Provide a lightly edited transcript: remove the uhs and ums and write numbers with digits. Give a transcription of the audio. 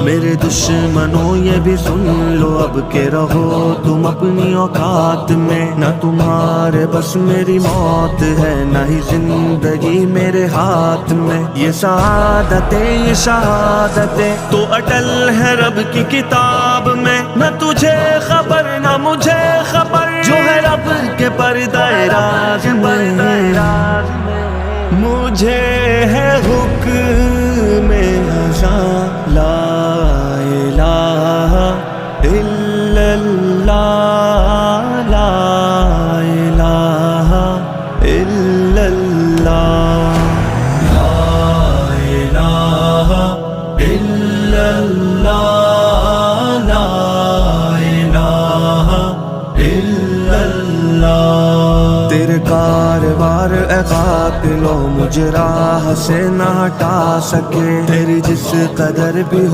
میرے دشمنوں یہ بھی سن لو اب کہ رہو تم اپنی اوقات میں، نہ تمہارے بس میری موت ہے، نہ ہی زندگی میرے ہاتھ میں۔ یہ سعادتیں یہ شہادتیں تو اٹل ہے رب کی کتاب میں، نہ تجھے خبر نہ مجھے خبر جو ہے رب کے پردہ راز میں۔ مجھے ہے حکم ازاں لا الہ الا اللہ، لا الہ الا اللہ، لا الہ الا اللہ، لا الہ الا اللہ۔ تیرے کاروبار اے قاتلو مجھے راہ سے نہ ہٹا سکے، تیری جس قدر بھی